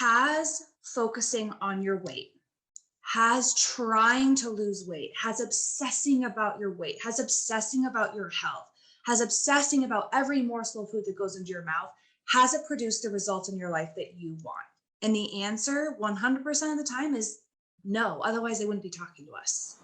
has focusing on your weight, has trying to lose weight, has obsessing about your weight, has obsessing about your health, has obsessing about every morsel of food that goes into your mouth, has it produced the results in your life that you want? And the answer 100% of the time is no. Otherwise, they wouldn't be talking to us.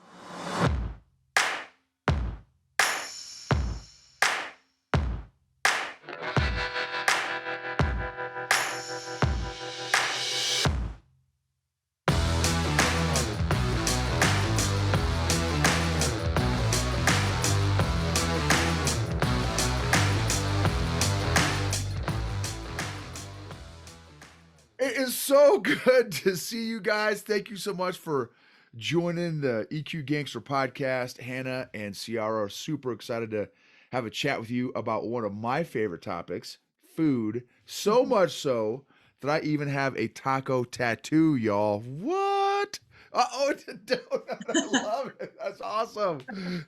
It is so good to see you guys. Thank you so much for joining the EQ Gangster podcast. Hannah and Ciara are super excited to have a chat with you about one of my favorite topics, food. So much so that I even have a taco tattoo, y'all. What? Oh, it's a donut. I love it. That's awesome.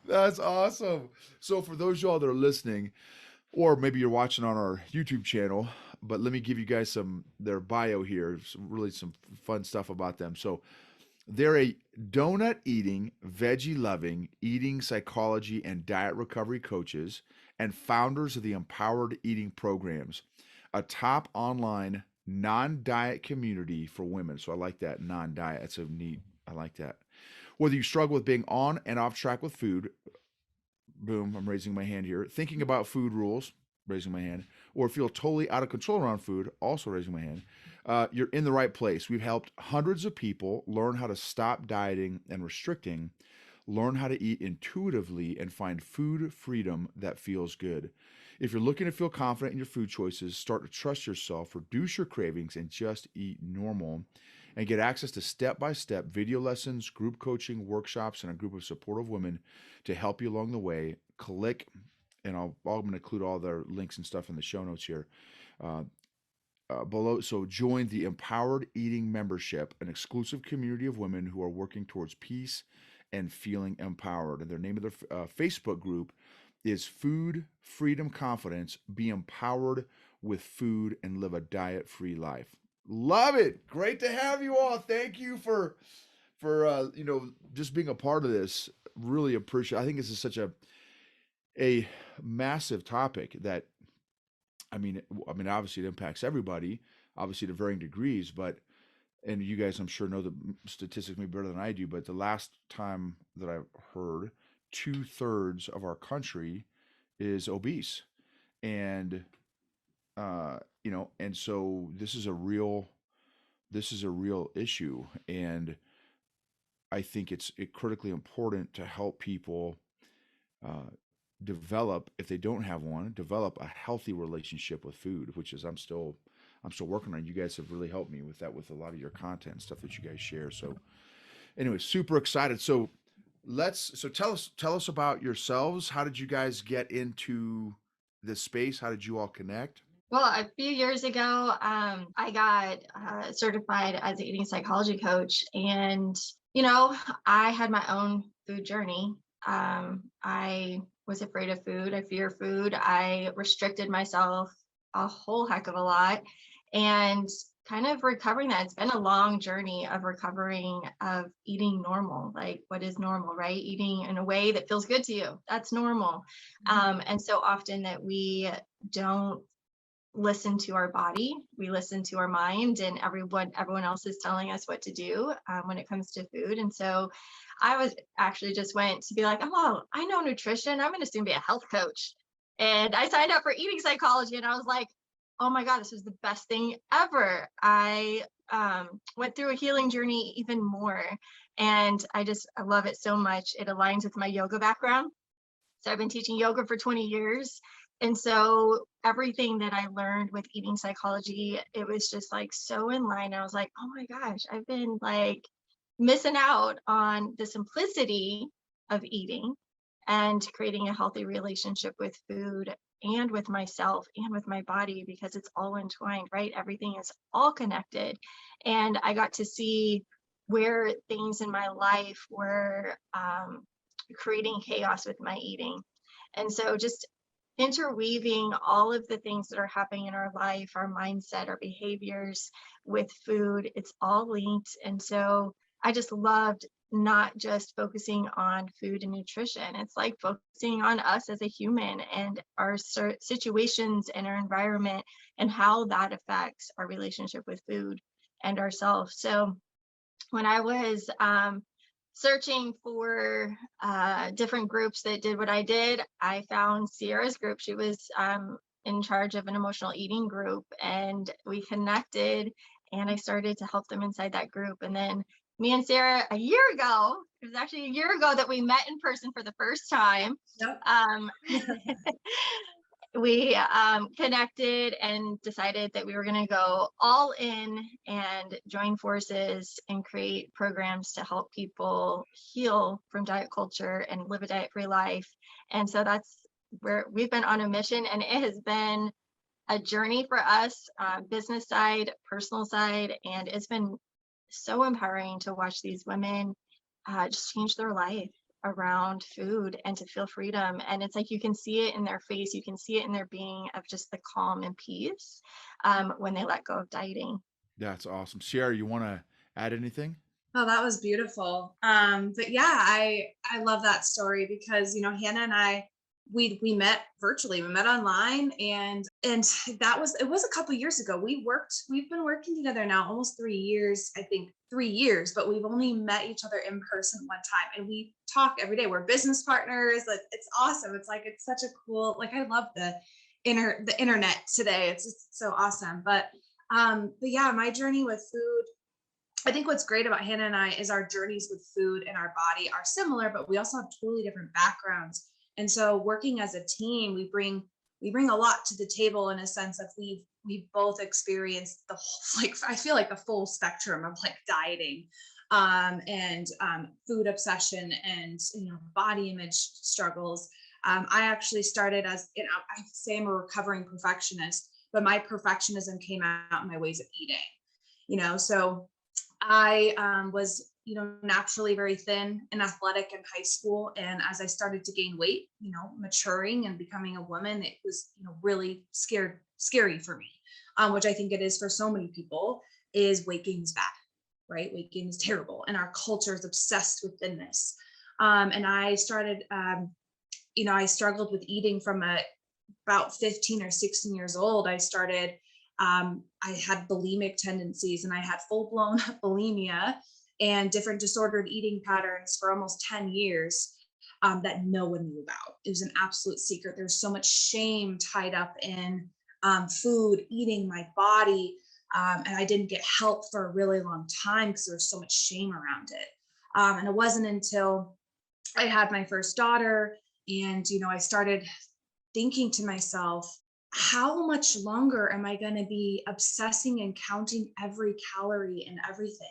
That's awesome. So for those y'all that are listening, or maybe you're watching on our YouTube channel, but let me give you guys their bio here, some fun stuff about them. So they're a donut eating, veggie loving, eating psychology and diet recovery coaches and founders of the Empowered Eating Programs, a top online non-diet community for women. So I like that, non-diet. That's I like that. Whether you struggle with being on and off track with food, boom, I'm raising my hand here. Thinking about food rules, raising my hand. Or feel totally out of control around food, also raising my hand. You're in the right place. We've helped hundreds of people learn how to stop dieting and restricting, learn how to eat intuitively, and find food freedom that feels good. If you're looking to feel confident in your food choices, start to trust yourself, reduce your cravings, and just eat normal, and get access to step-by-step video lessons, group coaching, workshops, and a group of supportive women to help you along the way, click, and I'm going to include all their links and stuff in the show notes here below. So join the Empowered Eating Membership, an exclusive community of women who are working towards peace and feeling empowered. And their name of their Facebook group is Food Freedom Confidence. Be empowered with food and live a diet-free life. Love it. Great to have you all. Thank you for just being a part of this. Really appreciate. I think this is such a massive topic that, I mean, obviously it impacts everybody, obviously to varying degrees, and you guys, I'm sure, know the statistics maybe better than I do, but the last time that I heard, 2/3 of our country is obese. And, and so this is a real issue. And I think it's critically important to help people develop, if they don't have one, develop a healthy relationship with food, which is I'm still working on. You guys have really helped me with that, with a lot of your content and stuff that you guys share. So anyway, super excited. So tell us about yourselves. How did you guys get into this space? How did you all connect? Well, a few years ago, I got certified as an eating psychology coach, and I had my own food journey. I was afraid of food. I fear food. I restricted myself a whole heck of a lot, and kind of recovering that. It's been a long journey of recovering, of eating normal. Like, what is normal, right? Eating in a way that feels good to you. That's normal. And so often that we don't listen to our body, we listen to our mind, and everyone else is telling us what to do when it comes to food. And so I was actually just went to be like, oh, I know nutrition, I'm going to soon be a health coach. And I signed up for eating psychology, and I was like, oh my God, this is the best thing ever. I went through a healing journey even more, and I love it so much. It aligns with my yoga background. So I've been teaching yoga for 20 years. And so everything that I learned with eating psychology, it was just like so in line. I was like, oh my gosh, I've been like missing out on the simplicity of eating and creating a healthy relationship with food and with myself and with my body, because it's all entwined, right? Everything is all connected. And I got to see where things in my life were creating chaos with my eating. And so just interweaving all of the things that are happening in our life, our mindset, our behaviors with food. It's all linked. And so I just loved not just focusing on food and nutrition. It's like focusing on us as a human and our situations and our environment and how that affects our relationship with food and ourselves. So when I was searching for different groups that did what I did, I found Ciara's group. She was in charge of an emotional eating group, and we connected, and I started to help them inside that group. And then me and Ciara, a year ago, it was actually a year ago that we met in person for the first time. Yep. We connected and decided that we were going to go all in and join forces and create programs to help people heal from diet culture and live a diet-free life. And so that's where we've been on a mission, and it has been a journey for us, business side, personal side, and it's been so empowering to watch these women just change their life around food and to feel freedom. And it's like you can see it in their face, you can see it in their being of just the calm and peace when they let go of dieting. That's awesome. Ciara, you want to add anything? Oh, that was beautiful. But yeah, I love that story because, you know, Hannah and I, we met virtually, we met online, and it was a couple years ago. We've been working together now almost 3 years, I think 3 years, but we've only met each other in person one time, and we talk every day. We're business partners. Like, it's awesome. It's like, it's such a cool, like, I love the internet today. It's just so awesome. But yeah, my journey with food, I think what's great about Hannah and I is our journeys with food and our body are similar, but we also have totally different backgrounds. And so working as a team, we bring a lot to the table in a sense of we've both experienced the whole, like, I feel like the full spectrum of like dieting and food obsession and, you know, body image struggles. I actually started as, you know, I say I'm a recovering perfectionist, but my perfectionism came out in my ways of eating, you know, so I was, you know, naturally very thin and athletic in high school. And as I started to gain weight, you know, maturing and becoming a woman, it was, you know, really scary for me, which I think it is for so many people, is weight gain is bad, right? Weight gain is terrible. And our culture is obsessed with thinness. And I started, you know, I struggled with eating from about 15 or 16 years old. I started, I had bulimic tendencies, and I had full-blown bulimia and different disordered eating patterns for almost 10 years that no one knew about. It was an absolute secret. There's so much shame tied up in food, eating, my body, and I didn't get help for a really long time because there was so much shame around it. And it wasn't until I had my first daughter, and, you know, I started thinking to myself, how much longer am I going to be obsessing and counting every calorie and everything?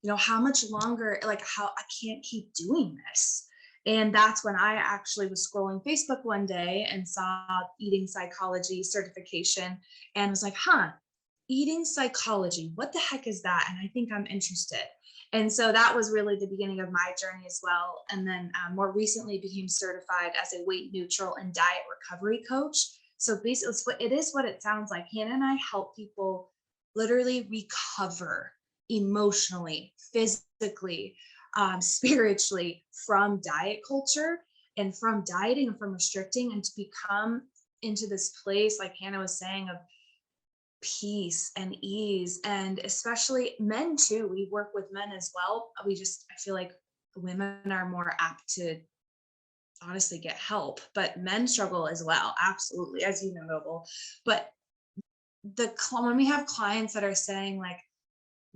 You know, how much longer, like, how I can't keep doing this. And that's when I actually was scrolling Facebook one day and saw eating psychology certification and was like, eating psychology, what the heck is that? And I think I'm interested. And so that was really the beginning of my journey as well. And then more recently became certified as a weight neutral and diet recovery coach. So basically, it is what it sounds like. Hannah and I help people literally recover emotionally, physically, spiritually from diet culture and from dieting and from restricting, and to become into this place, like Hannah was saying, of peace and ease. And especially men too, we work with men as well. I feel like women are more apt to honestly get help, but men struggle as well, absolutely, as you know, Noble. But when we have clients that are saying like,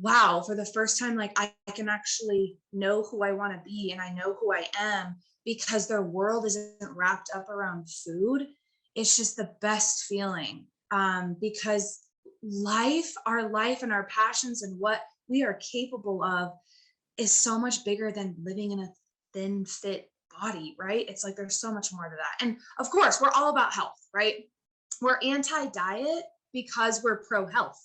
wow, for the first time, like, I can actually know who I want to be and I know who I am because their world isn't wrapped up around food, it's just the best feeling. Because our life and our passions and what we are capable of is so much bigger than living in a thin, fit body, right? It's like there's so much more to that. And of course, we're all about health, right? We're anti-diet because we're pro-health.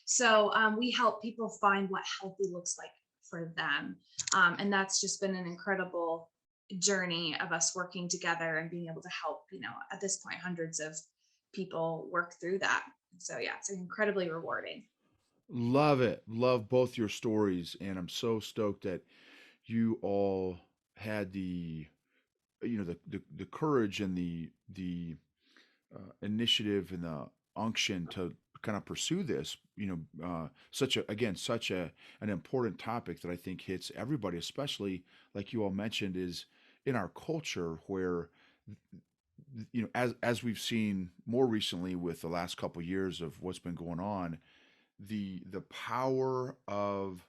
So we help people find what healthy looks like for them. And that's just been an incredible journey of us working together and being able to help, at this point, hundreds of people work through that. So yeah, it's incredibly rewarding. Love it. Love both your stories. And I'm so stoked that you all had the courage and the initiative and the unction to kind of pursue this, such an important topic that I think hits everybody, especially like you all mentioned, is in our culture where, as we've seen more recently with the last couple years of what's been going on, the power of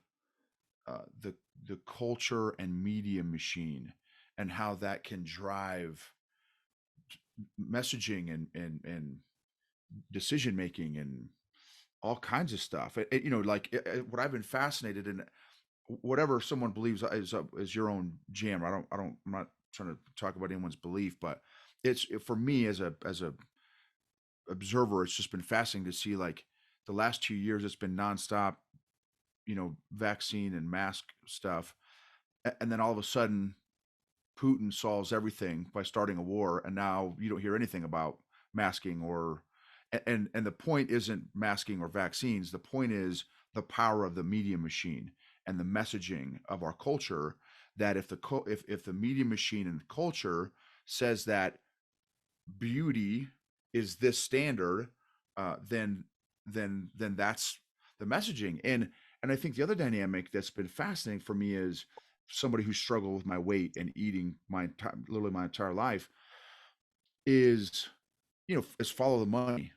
the culture and media machine and how that can drive messaging and decision making and all kinds of stuff. What I've been fascinated in, whatever someone believes is your own jam. I'm not trying to talk about anyone's belief, but for me as a observer, it's just been fascinating to see, like, the last 2 years, it's been nonstop, vaccine and mask stuff. And then all of a sudden, Putin solves everything by starting a war, and now you don't hear anything about masking or and the point isn't masking or vaccines. The point is the power of the media machine and the messaging of our culture. That if the media machine and culture says that beauty is this standard, then that's the messaging. And I think the other dynamic that's been fascinating for me is somebody who struggled with my weight and eating literally my entire life is, is follow the money.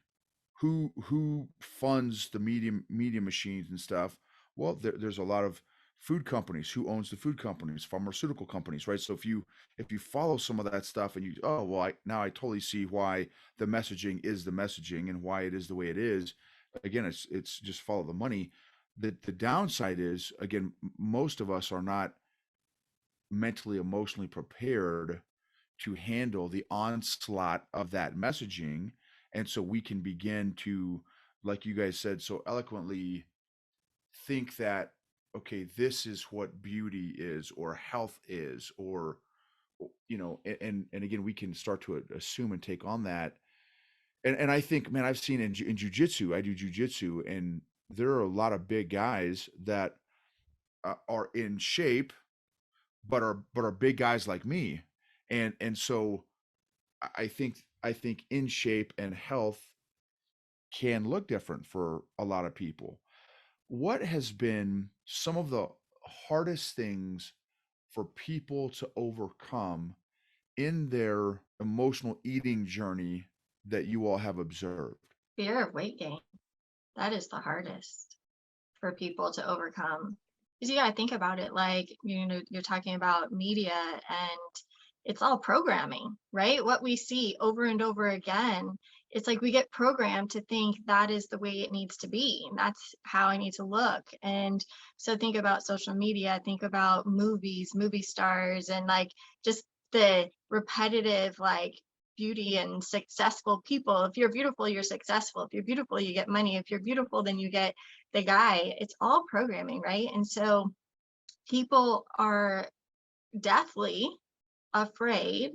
Who funds the media machines and stuff? Well, there's a lot of food companies. Who owns the food companies? Pharmaceutical companies, right? So if you follow some of that stuff and now I totally see why the messaging is the messaging and why it is the way it is. Again, it's just follow the money. The downside is, again, most of us are not mentally, emotionally prepared to handle the onslaught of that messaging. And so we can begin to, like you guys said so eloquently, think that, okay, this is what beauty is or health is, or, and again, we can start to assume and take on that. And I think, man, I've seen in jujitsu, I do jujitsu, and there are a lot of big guys that are in shape, but are big guys like me. And so I think in shape and health can look different for a lot of people. What has been some of the hardest things for people to overcome in their emotional eating journey that you all have observed? Fear of weight gain. That is the hardest for people to overcome. Because you gotta think about it, like, you're talking about media, and it's all programming, right? What we see over and over again, it's like we get programmed to think that is the way it needs to be, and that's how I need to look. And so think about social media, think about movies, movie stars, and like just the repetitive, like, beauty and successful people. If you're beautiful, you're successful. If you're beautiful, you get money. If you're beautiful, then you get the guy. It's all programming, right? And so people are deathly afraid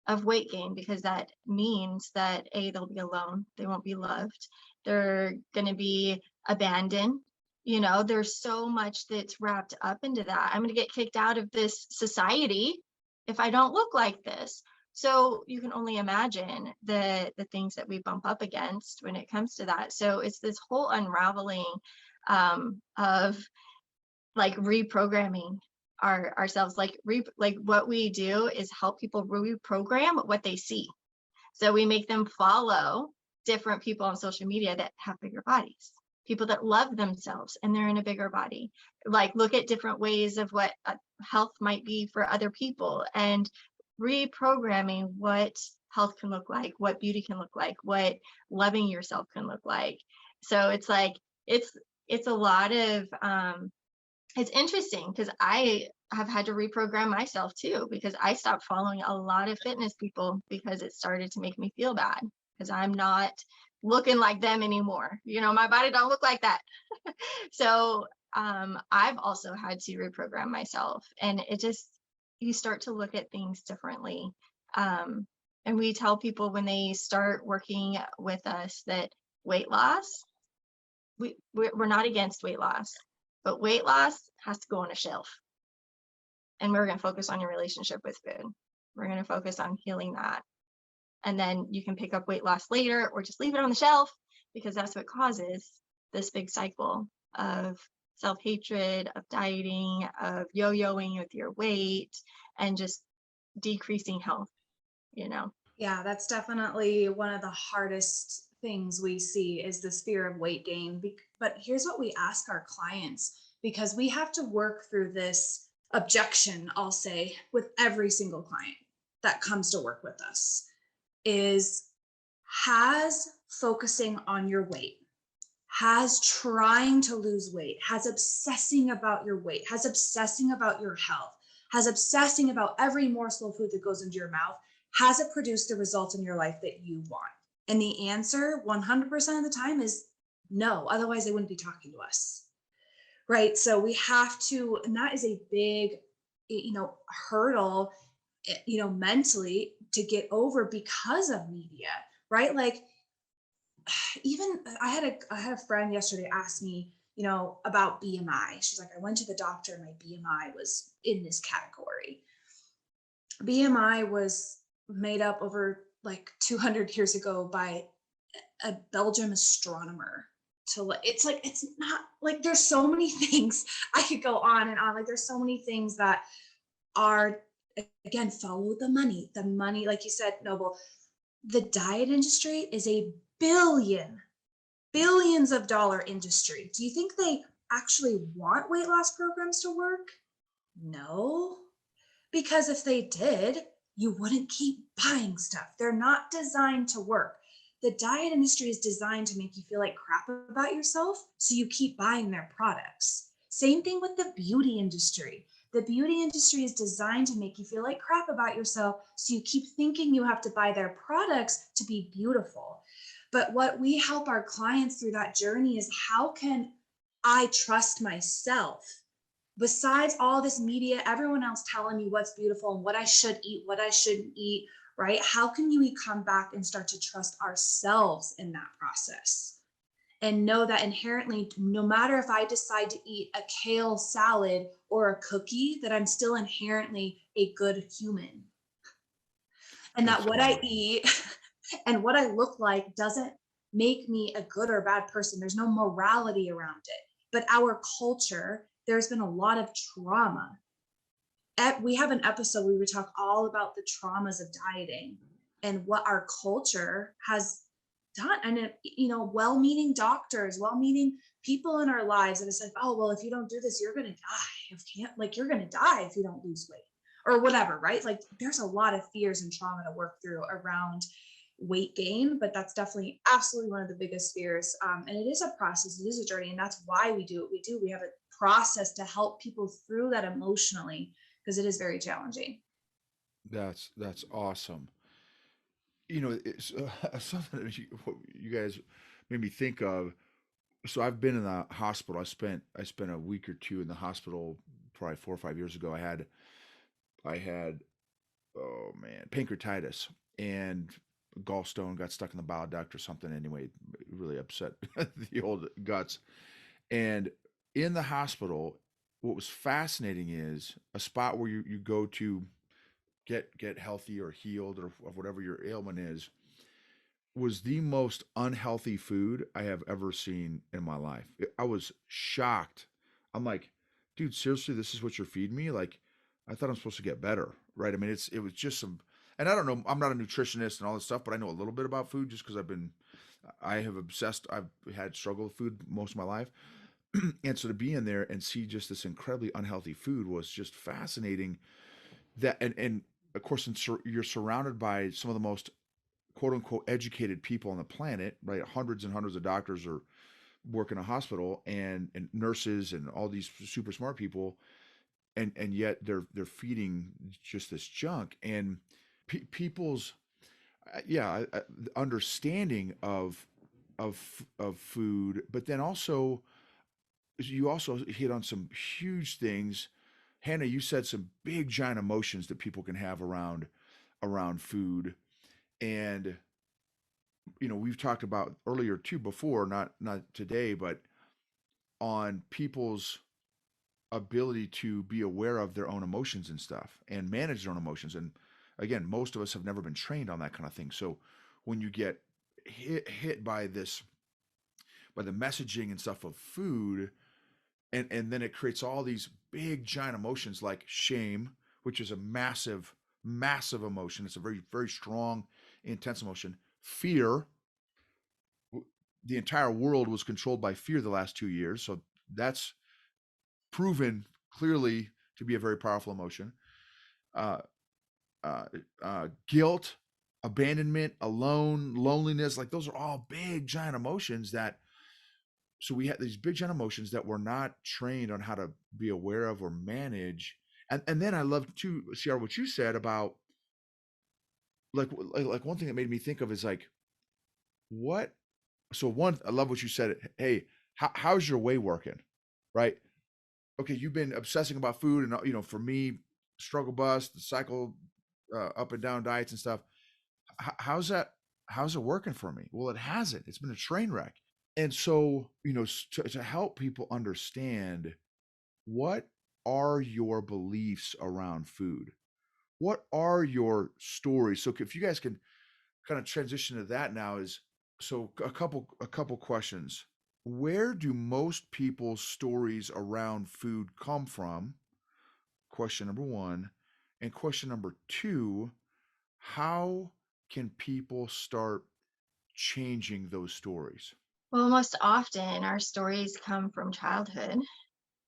of weight gain because that means that they'll be alone, they won't be loved, they're going to be abandoned. There's so much that's wrapped up into that. I'm going to get kicked out of this society if I don't look like this. So you can only imagine the things that we bump up against when it comes to that. So it's this whole unraveling of like reprogramming ourselves. Like what we do is help people reprogram what they see. So we make them follow different people on social media that have bigger bodies, people that love themselves and they're in a bigger body. Like look at different ways of what health might be for other people, and reprogramming what health can look like, what beauty can look like, what loving yourself can look like. So it's like it's a lot of it's interesting because I have had to reprogram myself too, because I stopped following a lot of fitness people because it started to make me feel bad because I'm not looking like them anymore. My body don't look like that. So I've also had to reprogram myself, and you start to look at things differently. And we tell people when they start working with us that weight loss, we're not against weight loss, but weight loss has to go on a shelf. And we're going to focus on your relationship with food. We're going to focus on healing that. And then you can pick up weight loss later or just leave it on the shelf, because that's what causes this big cycle of self-hatred, of dieting, of yo-yoing with your weight, and just decreasing health, you know? Yeah, that's definitely one of the hardest things we see is this fear of weight gain. But here's what we ask our clients, because we have to work through this objection, I'll say, with every single client that comes to work with us, is has focusing on your weight, has trying to lose weight, has obsessing about your weight, has obsessing about your health, has obsessing about every morsel of food that goes into your mouth, has it produced the results in your life that you want? And the answer 100% of the time is no. Otherwise, they wouldn't be talking to us. Right. So we have to, and that is a big, hurdle, mentally to get over because of media, right? Like, even I had a friend yesterday ask me, about BMI. She's like, I went to the doctor and my BMI was in this category. BMI was made up over like 200 years ago by a Belgian astronomer. It's not like, there's so many things I could go on and on. Like, there's so many things that are, again, follow the money. The money, like you said, Noble, the diet industry is a billions of dollar industry. Do you think they actually want weight loss programs to work? No, because if they did, you wouldn't keep buying stuff. They're not designed to work. The diet industry is designed to make you feel like crap about yourself, so you keep buying their products. Same thing with the beauty industry. The beauty industry is designed to make you feel like crap about yourself, so you keep thinking you have to buy their products to be beautiful. But what we help our clients through that journey is, how can I trust myself? Besides all this media, everyone else telling me what's beautiful and what I should eat, what I shouldn't eat, right? How can we come back and start to trust ourselves in that process? And know that inherently, no matter if I decide to eat a kale salad or a cookie, that I'm still inherently a good human. And that what I eat and what I look like doesn't make me a good or bad person. There's no morality around it. But our culture, there's been a lot of trauma. We have an episode where we talk all about the traumas of dieting and what our culture has done. And, well-meaning doctors, well-meaning people in our lives that have said, oh, well, if you don't do this, you're going to die. You're going to die if you don't lose weight or whatever, right? Like, there's a lot of fears and trauma to work through around weight gain, but that's definitely absolutely one of the biggest fears. And it is a process, it is a journey, and that's why we do what we do. We have a process to help people through that emotionally, because it is very challenging. That's awesome. It's something that what you guys made me think of. So I've been in the hospital. I spent a week or two in the hospital probably 4 or 5 years ago. I had oh man, pancreatitis and gallstone got stuck in the bile duct or something. Anyway, it really upset the old guts. And in the hospital, what was fascinating is a spot where you go to get healthy or healed or of whatever your ailment is, was the most unhealthy food I have ever seen in my life. I was shocked. I'm like, dude, seriously, this is what you're feeding me? Like, I thought I'm supposed to get better, right? I mean, it was just some, and I don't know, I'm not a nutritionist and all this stuff, but I know a little bit about food just because I've had struggle with food most of my life. And so to be in there and see just this incredibly unhealthy food was just fascinating. And of course, you're surrounded by some of the most quote unquote educated people on the planet, right? Hundreds and hundreds of doctors are work in a hospital and nurses and all these super smart people. And yet they're feeding just this junk and people's, understanding of food, but then also you also hit on some huge things Hannah, you said some big giant emotions that people can have around food. And we've talked about earlier too before, not today, but on people's ability to be aware of their own emotions and stuff and manage their own emotions. And again, most of us have never been trained on that kind of thing. So when you get hit by the messaging and stuff of food, and then it creates all these big giant emotions like shame, which is a massive emotion. It's a very very strong, intense emotion. Fear, the entire world was controlled by fear the last 2 years, so that's proven clearly to be a very powerful emotion. Uh, Guilt, abandonment, alone, loneliness, like those are all big giant emotions that. So we have these big giant emotions that we're not trained on how to be aware of or manage. And then I love too, Ciara, what you said about like one thing that made me think of is like what. So one, I love what you said. Hey, how's your way working, right? Okay, you've been obsessing about food, and for me, struggle bus, the cycle, up and down diets and stuff. How's that? How's it working for me? Well, it hasn't. It's been a train wreck. And so, to help people understand, what are your beliefs around food? What are your stories? So if you guys can kind of transition to that now, is so a couple questions. Where do most people's stories around food come from? Question number one. And question number two, how can people start changing those stories? Well, most often our stories come from childhood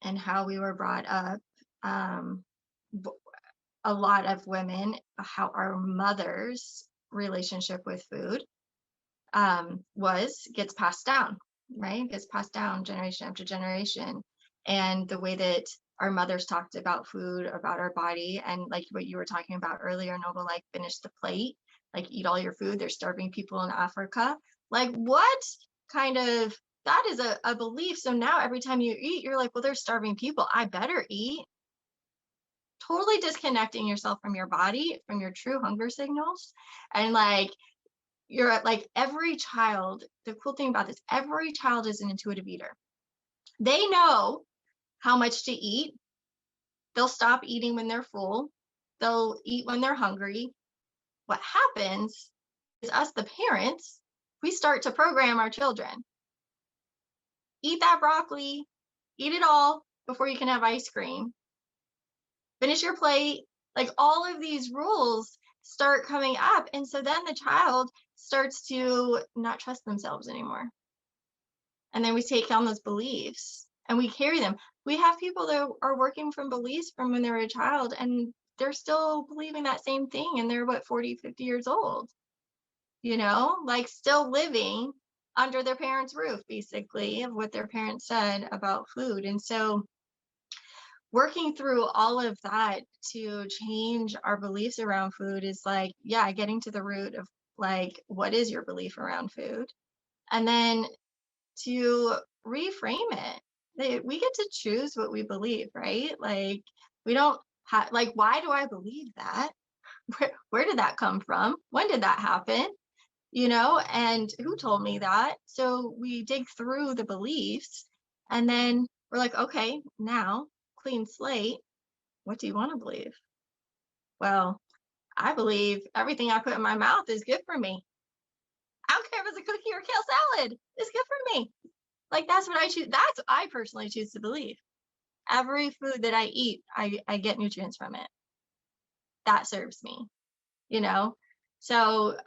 and how we were brought up. Um, b- a lot of women, how our mother's relationship with food gets passed down, right? Gets passed down generation after generation. And the way that our mothers talked about food, about our body, and like what you were talking about earlier, Noble, like finish the plate, like eat all your food. They're starving people in Africa. Like, what kind of, that is a belief. So now every time you eat, you're like, well, they're starving people. I better eat. Totally disconnecting yourself from your body, from your true hunger signals. And like, you're like, every child, the cool thing about this, every child is an intuitive eater. They know how much to eat. They'll stop eating when they're full. They'll eat when they're hungry. What happens is us, the parents, we start to program our children. Eat that broccoli, eat it all before you can have ice cream. Finish your plate. Like, all of these rules start coming up. And so then the child starts to not trust themselves anymore. And then we take on those beliefs and we carry them. We have people that are working from beliefs from when they were a child, and they're still believing that same thing, and they're 40, 50 years old, like still living under their parents' roof, basically, of what their parents said about food. And so working through all of that to change our beliefs around food is like, yeah, getting to the root of like, what is your belief around food? And then to reframe it. We get to choose what we believe, right? Like, we don't have, like, why do I believe that? Where did that come from? When did that happen? And who told me that? So we dig through the beliefs, and then we're like, okay, now clean slate. What do you want to believe? Well, I believe everything I put in my mouth is good for me. I don't care if it's a cookie or kale salad. It's good for me. Like, that's what I choose. That's what I personally choose to believe. Every food that I eat, I get nutrients from it. That serves me, you know? So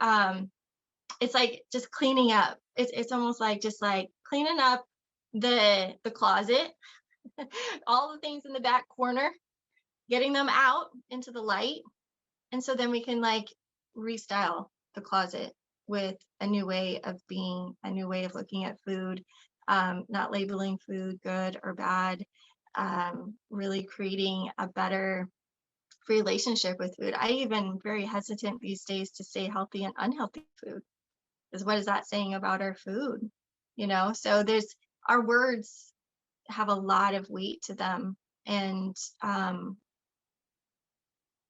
it's like just cleaning up. It's almost like just like cleaning up the closet, all the things in the back corner, getting them out into the light. And so then we can like restyle the closet with a new way of being, a new way of looking at food, not labeling food good or bad, really creating a better relationship with food. I even very hesitant these days to say healthy and unhealthy food, because what is that saying about our food? So there's, our words have a lot of weight to them. And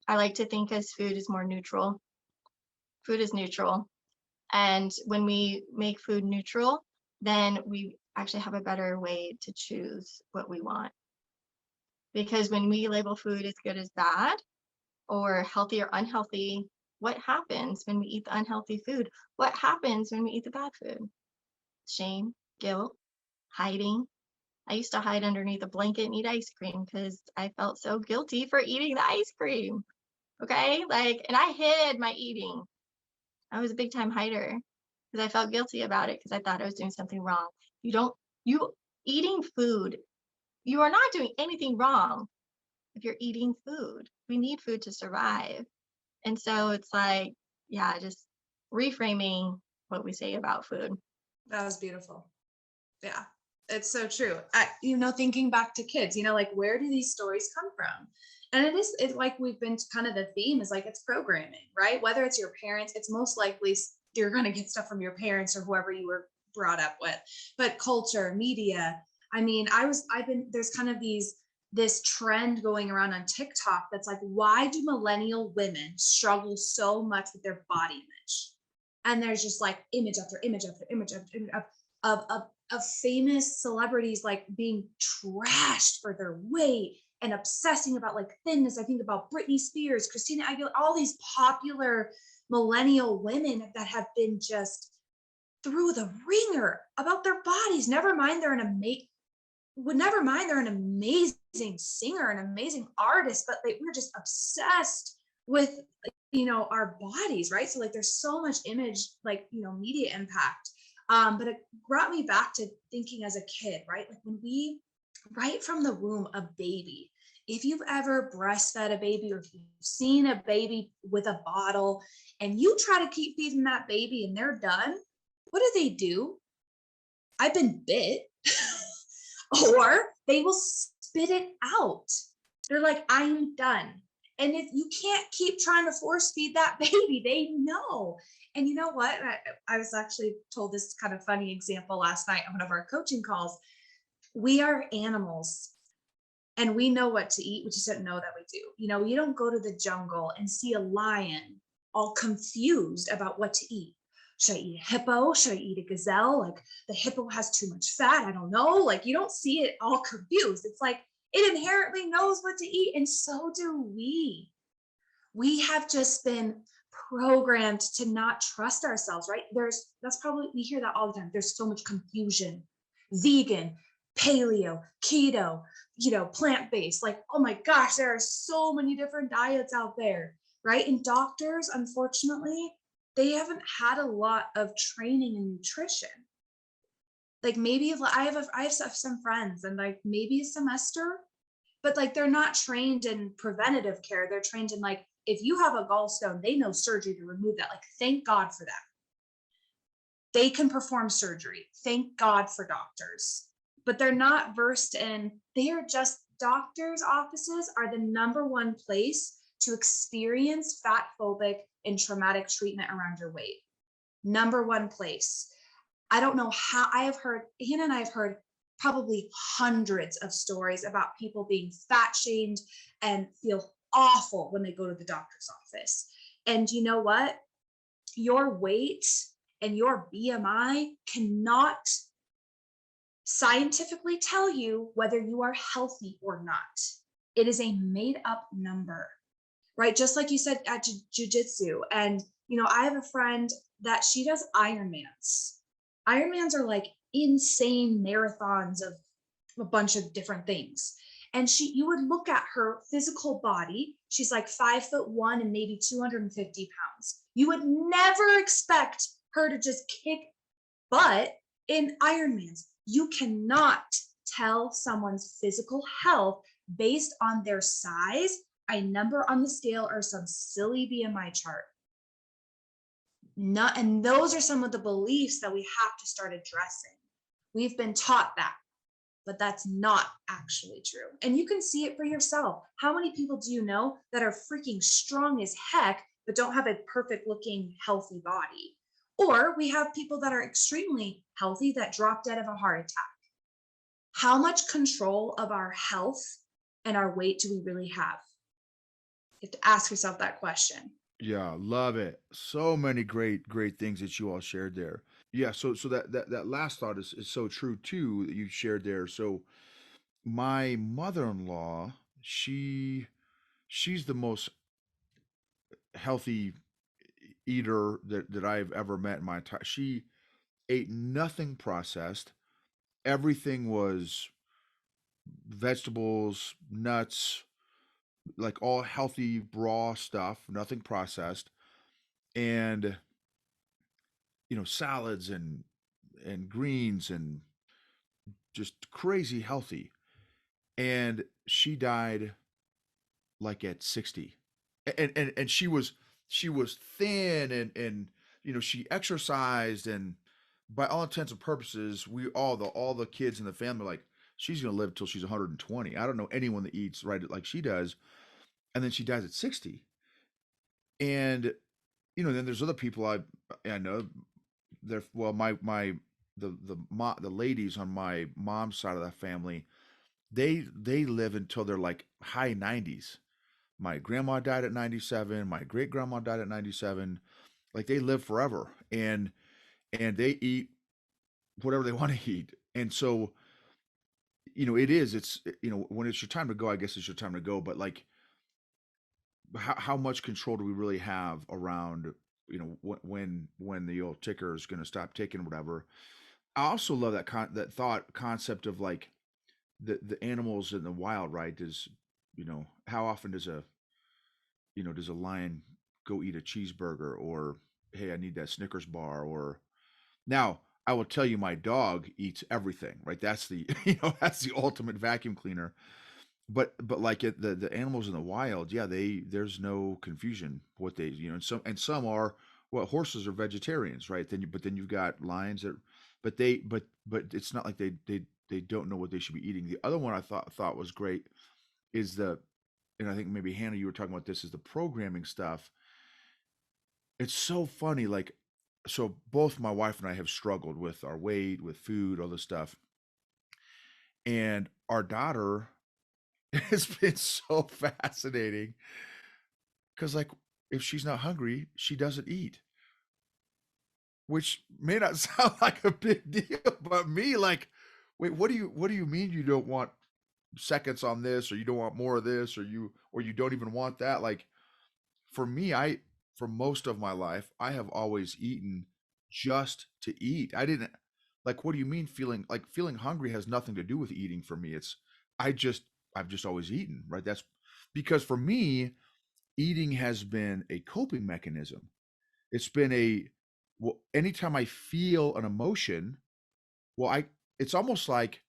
I like to think as food is more neutral. Food is neutral. And when we make food neutral, then we actually have a better way to choose what we want. Because when we label food as good as bad or healthy or unhealthy, what happens when we eat the unhealthy food? What happens when we eat the bad food? Shame, guilt, hiding. I used to hide underneath a blanket and eat ice cream because I felt so guilty for eating the ice cream. Okay. And I hid my eating. I was a big time hider because I felt guilty about it because I thought I was doing something wrong. You eating food, you are not doing anything wrong if you're eating food. We need food to survive. And so it's like, yeah, just reframing what we say about food. That was beautiful. Yeah, it's so true. Thinking back to kids, like where do these stories come from? And it's like we've been kind of the theme is like it's programming, right? Whether it's your parents, it's most likely you're going to get stuff from your parents or whoever you were brought up with. But culture, media. I mean, there's kind of this trend going around on TikTok that's like, why do millennial women struggle so much with their body image? And there's just like image after image after image after image of famous celebrities like being trashed for their weight and obsessing about like thinness. I think about Britney Spears, Christina Aguilera, all these popular millennial women that have been just through the ringer about their bodies. Never mind they're an amazing singer, an amazing artist, but we're just obsessed with our bodies, right? So like there's so much image, media impact. But it brought me back to thinking as a kid, right? Like when we, right from the womb, a baby, if you've ever breastfed a baby or if you've seen a baby with a bottle and you try to keep feeding that baby and they're done, what do? I've been bit. Or they will spit it out. They're like, I'm done. And if you can't keep trying to force feed that baby, they know. And you know what? I was actually told this kind of funny example last night on one of our coaching calls. We are animals and we know what to eat. We just don't know that we do. You don't go to the jungle and see a lion all confused about what to eat. Should I eat a hippo? Should I eat a gazelle? Like the hippo has too much fat. I don't know. Like you don't see it all confused. It's like it inherently knows what to eat. And so do we. We have just been programmed to not trust ourselves, right? We hear that all the time. There's so much confusion. Vegan, paleo, keto, plant-based. Like, oh my gosh, there are so many different diets out there, right? And doctors, unfortunately, they haven't had a lot of training in nutrition. Like maybe I have some friends and like maybe a semester, but like they're not trained in preventative care. They're trained in like, if you have a gallstone, they know surgery to remove that. Like, thank God for that. They can perform surgery. Thank God for doctors. But they're not versed doctors' offices are the number one place to experience fat phobic and traumatic treatment around your weight. Number one place. I don't know how. Hannah and I have heard probably hundreds of stories about people being fat shamed and feel awful when they go to the doctor's office. And you know what? Your weight and your BMI cannot scientifically tell you whether you are healthy or not. It is a made up number, right? Just like you said at jujitsu. And, I have a friend that she does Ironmans. Ironmans are like insane marathons of a bunch of different things. And you would look at her physical body. She's like 5'1" and maybe 250 pounds. You would never expect her to just kick butt in Ironmans. You cannot tell someone's physical health based on their size, a number on the scale, or some silly BMI chart. And those are some of the beliefs that we have to start addressing. We've been taught that, but that's not actually true. And you can see it for yourself. How many people do you know that are freaking strong as heck, but don't have a perfect looking, healthy body? Or we have people that are extremely healthy that drop dead of a heart attack. How much control of our health and our weight do we really have? You have to ask yourself that question. Yeah, love it. So many great things that you all shared there. Yeah, so that last thought is so true too that you shared there. So my mother-in-law, she's the most healthy eater that I've ever met in my entire. She ate nothing processed. Everything was vegetables, nuts, like all healthy raw stuff, nothing processed, and salads and greens and just crazy healthy. And she died like at 60. And she was thin and she exercised, and by all intents and purposes, we all the kids in the family like she's going to live till she's 120. I don't know anyone that eats right like she does. And then she dies at 60. And then there's other people I know. They're well, the ladies on my mom's side of the family, they live until they're like high 90s. My grandma died at 97. My great grandma died at 97. Like they live forever, and they eat whatever they want to eat. And so it's when it's your time to go, I guess it's your time to go. But like how much control do we really have around when the old ticker is going to stop ticking, whatever. I also love that thought concept of like the animals in the wild, right? Does how often does a lion go eat a cheeseburger, or hey, I need that Snickers bar? Or now I will tell you, my dog eats everything, right? That's the that's the ultimate vacuum cleaner. But like the animals in the wild, yeah, there's no confusion what they and some are, well, horses are vegetarians, right? Then you've got lions that, but it's not like they don't know what they should be eating. The other one I thought was great is and I think maybe Hannah, you were talking about this, is the programming stuff. It's so funny, like, so both my wife and I have struggled with our weight, with food, all this stuff, and our daughter it's been so fascinating because, like, if she's not hungry, she doesn't eat, which may not sound like a big deal, but me, like, wait, what do you mean you don't want seconds on this, or you don't want more of this, or you don't even want that? Like, for me, for most of my life, I have always eaten just to eat. I didn't like, what do you mean feeling hungry has nothing to do with eating for me? I just, I've just always eaten, right? That's because for me, eating has been a coping mechanism. It's been well, anytime I feel an emotion, well, it's almost like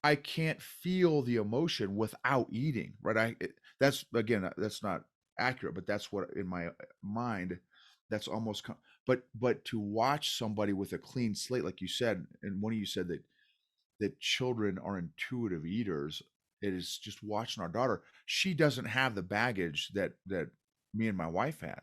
I can't feel the emotion without eating, right? That's again, that's not accurate, but that's what in my mind, that's almost. But to watch somebody with a clean slate, like you said, and one of you said that children are intuitive eaters. It is just watching our daughter. She doesn't have the baggage that me and my wife have.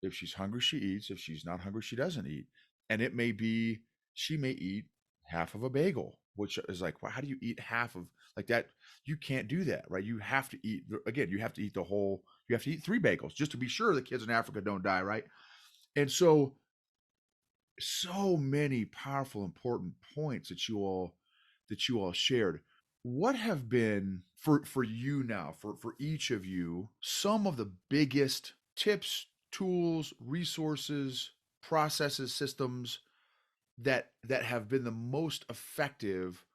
If she's hungry, she eats. If she's not hungry, she doesn't eat. And it may be she may eat half of a bagel, which is like, well, how do you eat half of like that? You can't do that, right? You have to eat again. You have to eat the whole. You have to eat 3 bagels just to be sure the kids in Africa don't die, right? And so many powerful, important points that you all shared. What have been for you now, for each of you, some of the biggest tips, tools, resources, processes, systems that have been the most effective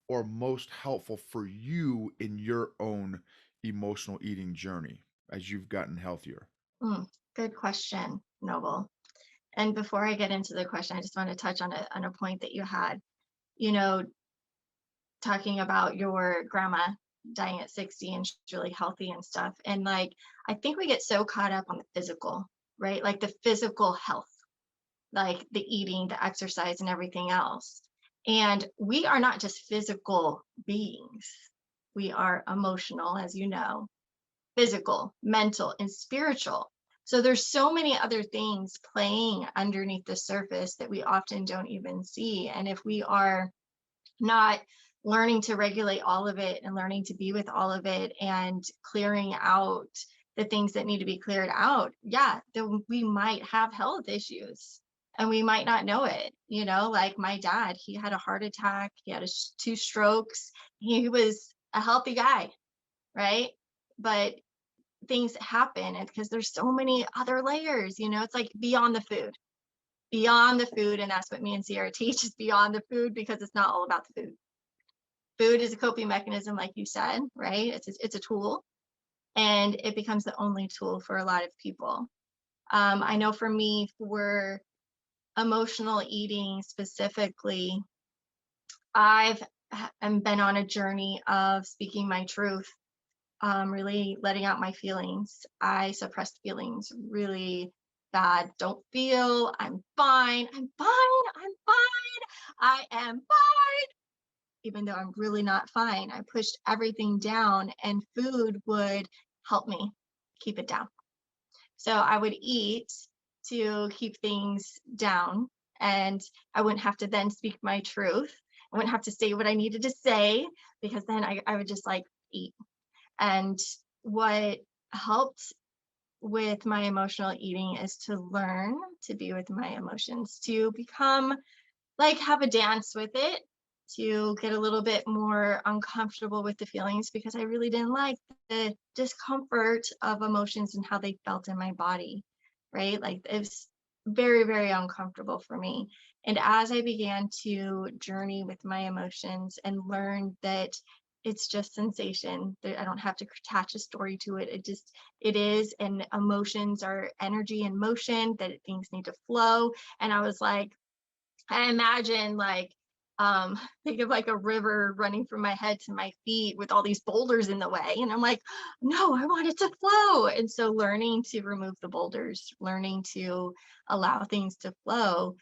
or most helpful for you in your own emotional eating journey as you've gotten healthier? Good question, Noble. And before I get into the question, I just want to touch on a point that you had, you know, talking about your grandma dying at 60 and she's really healthy and stuff. And like, I think we get so caught up on the physical, right? Like the physical health, like the eating, the exercise, and everything else. And we are not just physical beings, we are emotional, as you know, physical, mental, and spiritual. So there's so many other things playing underneath the surface that we often don't even see. And if we are not learning to regulate all of it and learning to be with all of it and clearing out the things that need to be cleared out, yeah, then we might have health issues and we might not know it. Like my dad, he had a heart attack, he had 2 strokes, he was a healthy guy, right? But things happen, and because there's so many other layers, it's like beyond the food. And that's what me and Ciara teach, is beyond the food, because it's not all about the food. Food is a coping mechanism, like you said, right? It's a tool, and it becomes the only tool for a lot of people. I know for me, for emotional eating specifically, I've been on a journey of speaking my truth, really letting out my feelings. I suppressed feelings really bad. Don't feel, I'm fine, I'm fine, I'm fine, I am fine. Even though I'm really not fine, I pushed everything down, and food would help me keep it down. So I would eat to keep things down, and I wouldn't have to then speak my truth. I wouldn't have to say what I needed to say, because then I would just like eat. And what helped with my emotional eating is to learn to be with my emotions, to become like have a dance with it, to get a little bit more uncomfortable with the feelings, because I really didn't like the discomfort of emotions and how they felt in my body, right? Like it was very, very uncomfortable for me. And as I began to journey with my emotions and learn that it's just sensation, that I don't have to attach a story to it. It is. And emotions are energy in motion, that things need to flow. And I was like, I imagine like, think of like a river running from my head to my feet with all these boulders in the way. And I'm like, no, I want it to flow. And so learning to remove the boulders, learning to allow things to flow,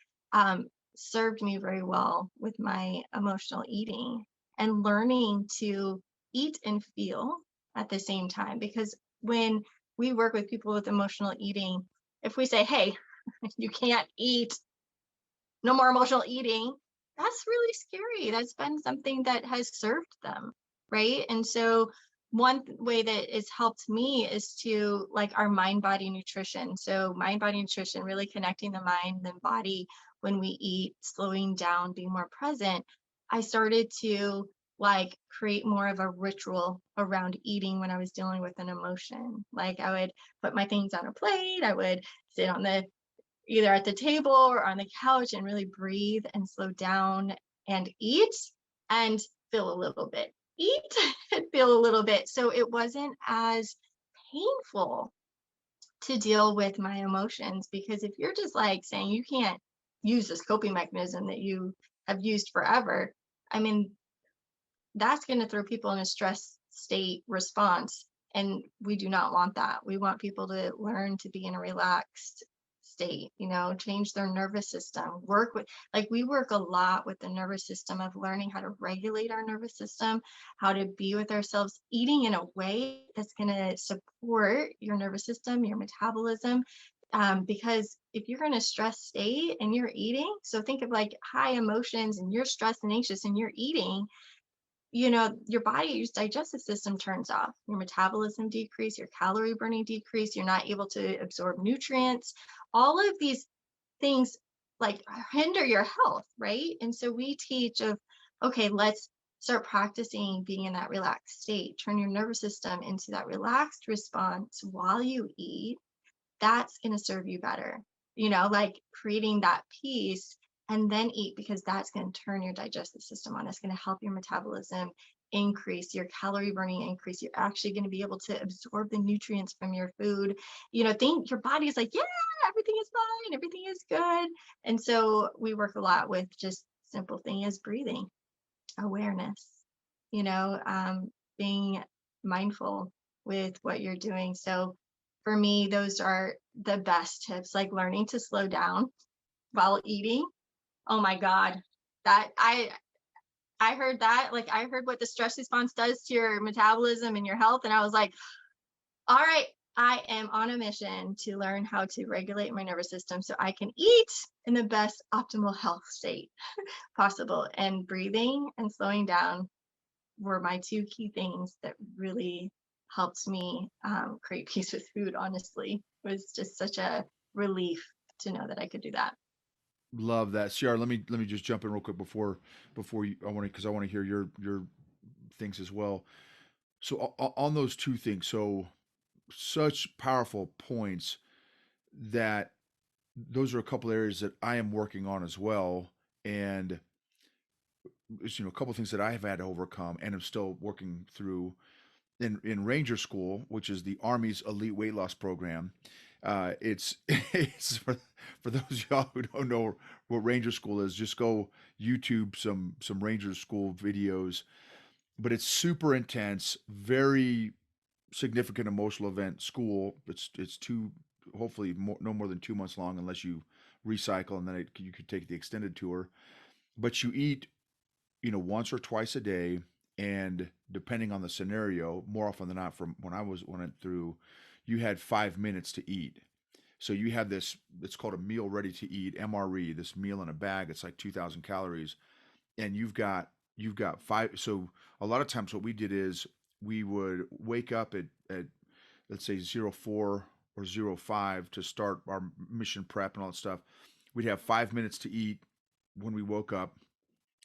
served me very well with my emotional eating, and learning to eat and feel at the same time. Because when we work with people with emotional eating, if we say, hey, you can't eat, no more emotional eating, that's really scary. That's been something that has served them, right? And so one way that has helped me is to like our mind body nutrition. So mind body nutrition, really connecting the mind and body when we eat, slowing down, being more present. I started to like create more of a ritual around eating when I was dealing with an emotion. Like I would put my things on a plate, I would sit on the either at the table or on the couch and really breathe and slow down and eat and feel a little bit. Eat and feel a little bit. So it wasn't as painful to deal with my emotions, because if you're just like saying you can't use this coping mechanism that you have used forever, I mean, that's going to throw people in a stress state response. And we do not want that. We want people to learn to be in a relaxed state, change their nervous system, work with, like we work a lot with the nervous system, of learning how to regulate our nervous system, how to be with ourselves, eating in a way that's going to support your nervous system, your metabolism. Because if you're in a stress state and you're eating, so think of like high emotions and you're stressed and anxious and you're eating, your body's digestive system turns off, your metabolism decrease, your calorie burning decrease, you're not able to absorb nutrients. All of these things like hinder your health, right? And so we teach of, okay, let's start practicing being in that relaxed state. Turn your nervous system into that relaxed response while you eat. That's going to serve you better, like creating that peace, and then eat, because that's going to turn your digestive system on. It's going to help your metabolism increase, your calorie burning increase. You're actually going to be able to absorb the nutrients from your food. Think your body is like, yeah, everything is fine, everything is good. And so we work a lot with just simple thing as breathing, awareness, being mindful with what you're doing. So for me, those are the best tips, like learning to slow down while eating. Oh my God. That I heard that, like I heard what the stress response does to your metabolism and your health. And I was like, all right, I am on a mission to learn how to regulate my nervous system so I can eat in the best optimal health state possible. And breathing and slowing down were my two key things that really helped me create peace with food. Honestly, it was just such a relief to know that I could do that. Love that. Ciara, let me just jump in real quick before you, I want to, because I want to hear your things as well. So on those two things, so such powerful points that those are a couple areas that I am working on as well. And a couple things that I have had to overcome and am still working through in Ranger School, which is the Army's elite weight loss program. It's it's for those of y'all who don't know what Ranger School is, just go YouTube some Ranger School videos. But it's super intense, very significant emotional event. School. It's hopefully no more than 2 months long, unless you recycle, and then you could take the extended tour. But you eat once or twice a day, and depending on the scenario, more often than not, from when I went through, you had 5 minutes to eat. So you have this, it's called a meal ready to eat, MRE, this meal in a bag. It's like 2,000 calories, and you've got five. So a lot of times what we did is we would wake up at let's say 04 or 05 to start our mission prep and all that stuff. We'd have 5 minutes to eat when we woke up,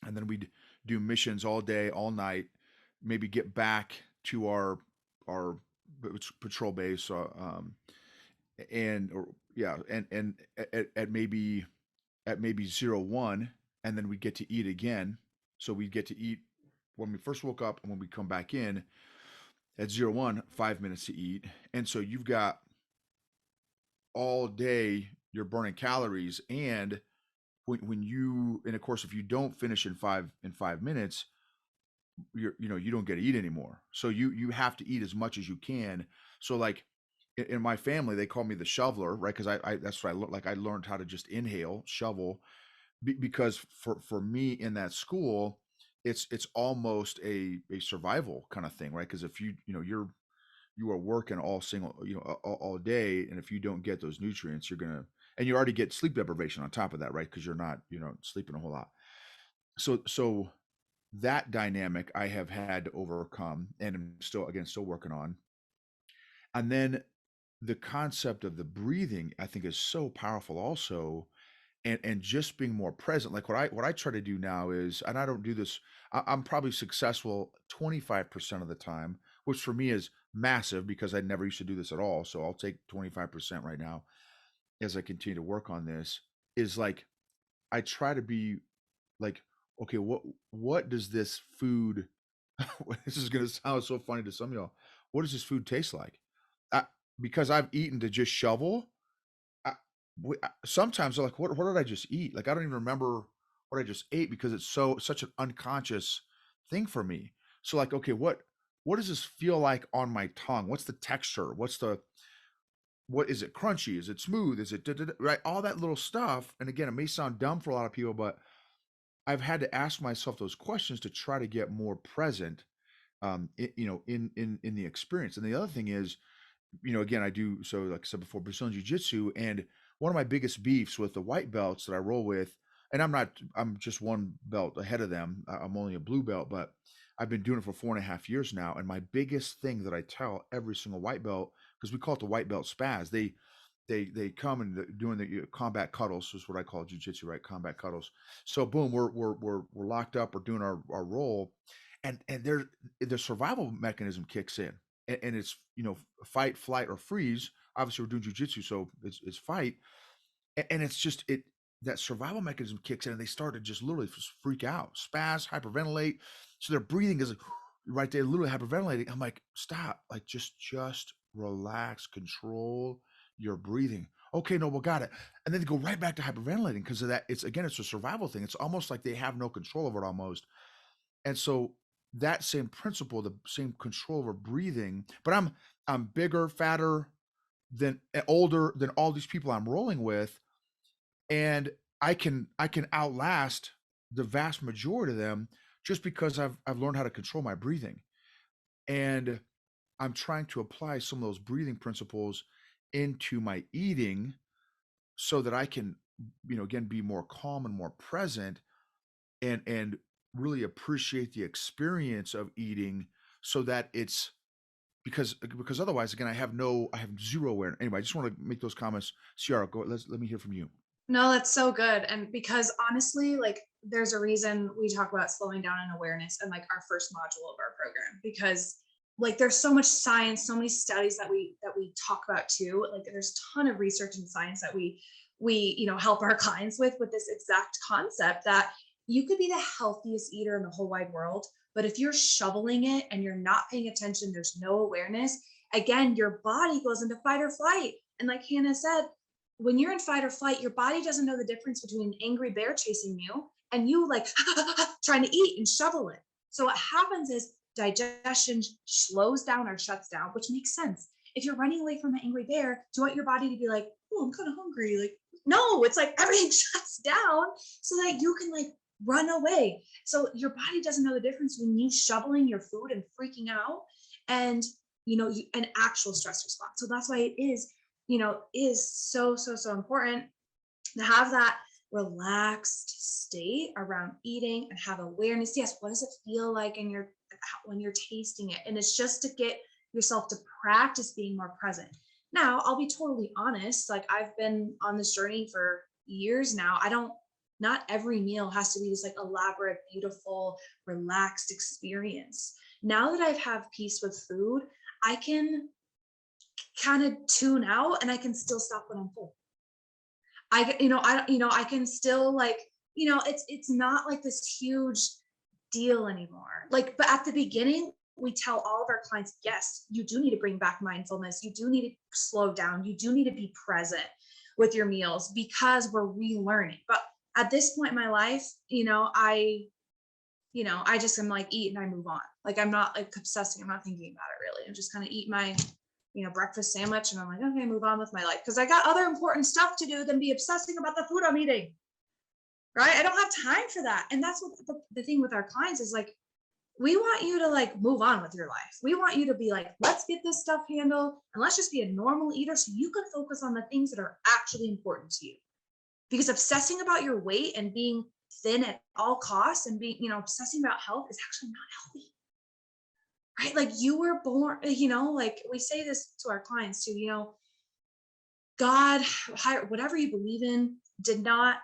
and then we'd do missions all day, all night, maybe get back to our patrol base, and or yeah, and at maybe 01, and then we get to eat again. So we get to eat when we first woke up, and when we come back in at 01, 5 minutes to eat. And so you've got all day, you're burning calories. And and of course, if you don't finish in 5 minutes, you don't get to eat anymore. So you have to eat as much as you can. So like in my family, they call me the shoveler, right? Because I that's what I learned how to just inhale, shovel, because for me in that school, it's almost a survival kind of thing, right? Because if you are working all day, and if you don't get those nutrients, and you already get sleep deprivation on top of that, right? Because you're not sleeping a whole lot. So that dynamic I have had to overcome, and I'm still working on. And then the concept of the breathing, I think, is so powerful also, and just being more present. Like what I try to do now is, and I don't do this, I'm probably successful 25% of the time, which for me is massive because I never used to do this at all. So I'll take 25% right now as I continue to work on this. Is like I try to be like, okay, what does this food? This is gonna sound so funny to some of y'all. What does this food taste like? I, because I've eaten to just shovel. Sometimes I'm like, what did I just eat? Like I don't even remember what I just ate, because it's such an unconscious thing for me. So like, okay, what does this feel like on my tongue? What's the texture? What is it? Crunchy? Is it smooth? Is it right? All that little stuff. And again, it may sound dumb for a lot of people, but I've had to ask myself those questions to try to get more present, in the experience. And the other thing is, again, I do, so like I said before, Brazilian Jiu-Jitsu, and one of my biggest beefs with the white belts that I roll with, and I'm just one belt ahead of them. I'm only a blue belt, but I've been doing it for 4.5 years now. And my biggest thing that I tell every single white belt, because we call it the white belt spaz, they come and doing the combat cuddles, is what I call jiu-jitsu, right? Combat cuddles. So boom, we're locked up, we're doing our roll, and their survival mechanism kicks in, and it's fight, flight, or freeze. Obviously, we're doing jiu-jitsu, so it's fight, and it's just that survival mechanism kicks in, and they start to just literally just freak out, spaz, hyperventilate. So their breathing is like, right there, literally hyperventilating. I'm like, stop, like just relax, control your breathing. Okay, no, well, got it. And then they go right back to hyperventilating because of that. It's a survival thing. It's almost like they have no control over it almost. And so that same principle, the same control over breathing, but I'm bigger, fatter than older than all these people I'm rolling with. And I can outlast the vast majority of them just because I've learned how to control my breathing. And I'm trying to apply some of those breathing principles into my eating so that I can, again, be more calm and more present and really appreciate the experience of eating so that it's because otherwise, again, I have zero awareness. Anyway, I just want to make those comments. Ciara, let me hear from you. No, that's so good. And because honestly, like there's a reason we talk about slowing down and awareness and like our first module of our program, because like there's so much science, so many studies that we talk about too. Like there's a ton of research and science that we help our clients with this exact concept that you could be the healthiest eater in the whole wide world, but if you're shoveling it and you're not paying attention, there's no awareness, again, your body goes into fight or flight. And like Hannah said, when you're in fight or flight, your body doesn't know the difference between an angry bear chasing you and you like trying to eat and shovel it. So what happens is digestion slows down or shuts down, which makes sense. If you're running away from an angry bear, do you want your body to be like, oh, I'm kind of hungry? Like, no, it's like everything shuts down so that you can like run away. So your body doesn't know the difference when you shoveling your food and freaking out and an actual stress response. So that's why it is so important to have that relaxed state around eating and have awareness. Yes, what does it feel like when you're tasting it? And it's just to get yourself to practice being more present. Now, I'll be totally honest, like I've been on this journey for years now. Not every meal has to be this like elaborate, beautiful, relaxed experience. Now that I've had peace with food, I can kind of tune out and I can still stop when I'm full. I can still like, it's not like this huge deal anymore. Like, but at the beginning, we tell all of our clients, yes, you do need to bring back mindfulness. You do need to slow down. You do need to be present with your meals because we're relearning. But at this point in my life, I just am like eat and I move on. Like I'm not like obsessing. I'm not thinking about it really. I'm just kind of eat my, breakfast sandwich and I'm like, okay, move on with my life. Cause I got other important stuff to do than be obsessing about the food I'm eating. Right. I don't have time for that. And that's what the thing with our clients is like, we want you to like move on with your life. We want you to be like, let's get this stuff handled and let's just be a normal eater so you can focus on the things that are actually important to you. Because obsessing about your weight and being thin at all costs and being, obsessing about health is actually not healthy. Right? Like you were born, like we say this to our clients too, God, whatever you believe in, did not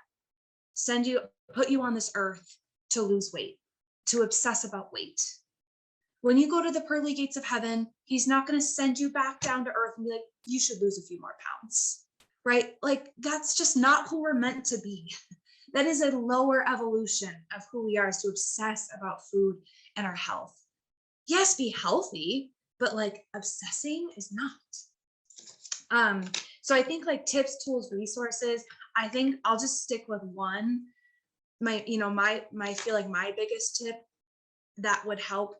put you on this earth to lose weight, to obsess about weight. When you go to the pearly gates of heaven, he's not going to send you back down to earth and be like, you should lose a few more pounds, right? Like that's just not who we're meant to be. That is a lower evolution of who we are, is to obsess about food and our health. Yes, be healthy, but like obsessing is not. So I think like tips, tools, resources, I think I'll just stick with one. I feel like my biggest tip that would help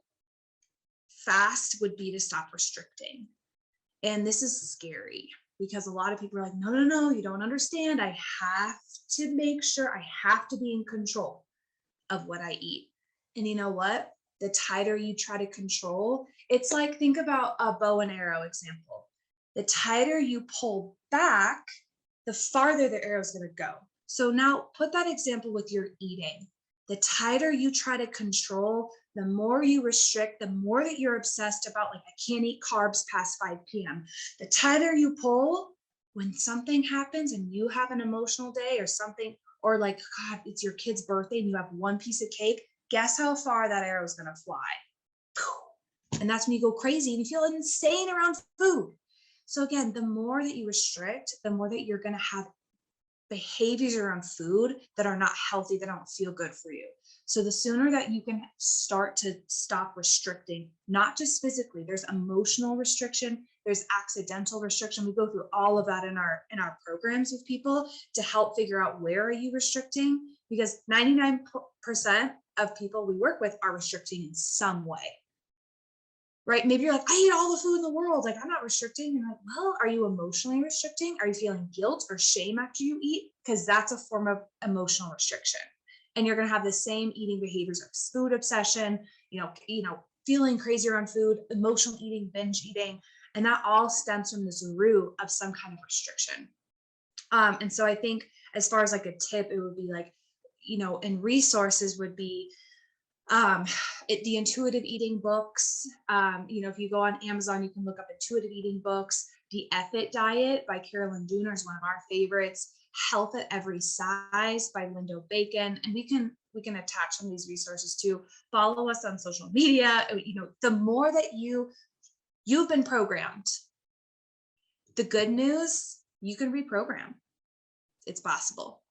fast would be to stop restricting. And this is scary because a lot of people are like, no, you don't understand. I have to make sure I have to be in control of what I eat. And you know what? The tighter you try to control, it's like, think about a bow and arrow example. The tighter you pull back, the farther the arrow is going to go. So now put that example with your eating. The tighter you try to control, the more you restrict, the more that you're obsessed about, like, I can't eat carbs past 5 p.m. The tighter you pull, when something happens and you have an emotional day or something, or like, God, it's your kid's birthday and you have one piece of cake, guess how far that arrow is going to fly? And that's when you go crazy and you feel insane around food. So again, the more that you restrict, the more that you're going to have behaviors around food that are not healthy, that don't feel good for you. So the sooner that you can start to stop restricting, not just physically, there's emotional restriction, there's accidental restriction. We go through all of that in our programs with people to help figure out where are you restricting, because 99% of people we work with are restricting in some way. Right? Maybe you're like, I eat all the food in the world. Like, I'm not restricting. You're like, well, are you emotionally restricting? Are you feeling guilt or shame after you eat? Because that's a form of emotional restriction. And you're going to have the same eating behaviors of food obsession, feeling crazy around food, emotional eating, binge eating, and that all stems from this root of some kind of restriction. And so I think as far as like a tip, it would be like, and resources would be the intuitive eating books. If you go on Amazon, you can look up intuitive eating books. The Effort Diet by Carolyn Dooner is one of our favorites. Health at Every Size by Lindo Bacon. And we can attach some of these resources too. Follow us on social media. The more that you've been programmed, the good news, you can reprogram. It's possible.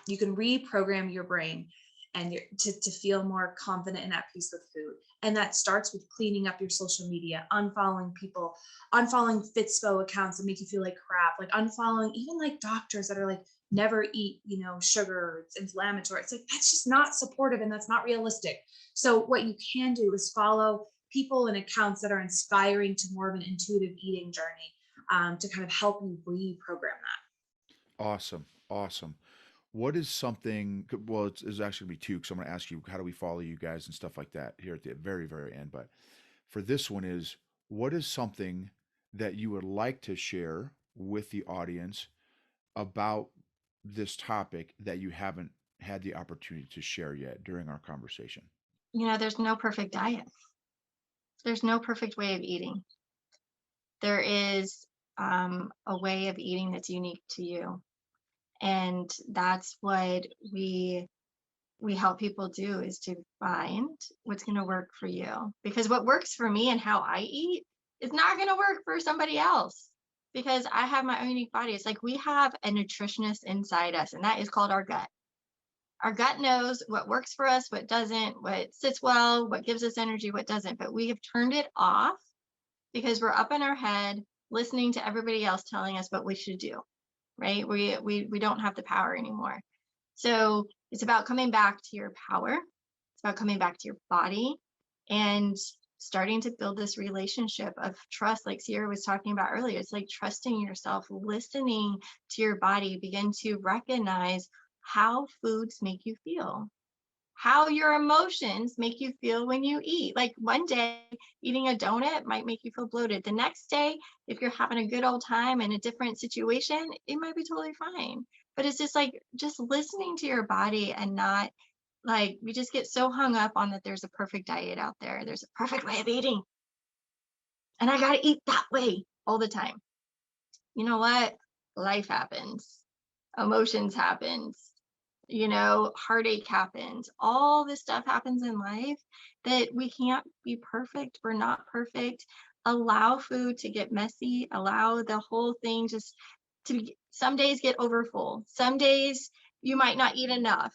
You can reprogram your brain and to feel more confident and at peace with food. And that starts with cleaning up your social media, unfollowing people, unfollowing Fitspo accounts that make you feel like crap, like unfollowing even like doctors that are like, never eat, sugar, it's inflammatory. It's like, that's just not supportive and that's not realistic. So what you can do is follow people and accounts that are inspiring to more of an intuitive eating journey, to kind of help you reprogram that. Awesome. Awesome. What is something, well, it's actually going to be two, because I'm going to ask you, how do we follow you guys and stuff like that here at the very, very end. But for this one is, what is something that you would like to share with the audience about this topic that you haven't had the opportunity to share yet during our conversation? There's no perfect diet. There's no perfect way of eating. There is a way of eating that's unique to you. And that's what we help people do, is to find what's going to work for you. Because what works for me and how I eat is not going to work for somebody else, because I have my own unique body. It's like we have a nutritionist inside us, and that is called our gut. Our gut knows what works for us, what doesn't, what sits well, what gives us energy, what doesn't. But we have turned it off because we're up in our head listening to everybody else telling us what we should do. Right? We don't have the power anymore. So it's about coming back to your power. It's about coming back to your body and starting to build this relationship of trust, like Ciara was talking about earlier. It's like trusting yourself, listening to your body, begin to recognize how foods make you feel, how your emotions make you feel when you eat. Like one day eating a donut might make you feel bloated. The next day, if you're having a good old time in a different situation, it might be totally fine. But it's just like, just listening to your body, and not like, we just get so hung up on that there's a perfect diet out there. There's a perfect way of eating. And I got to eat that way all the time. You know what? Life happens. Emotions happens. Heartache happens. All this stuff happens in life that we can't be perfect. We're not perfect. Allow food to get messy. Allow the whole thing just to be, some days get overfull. Some days you might not eat enough.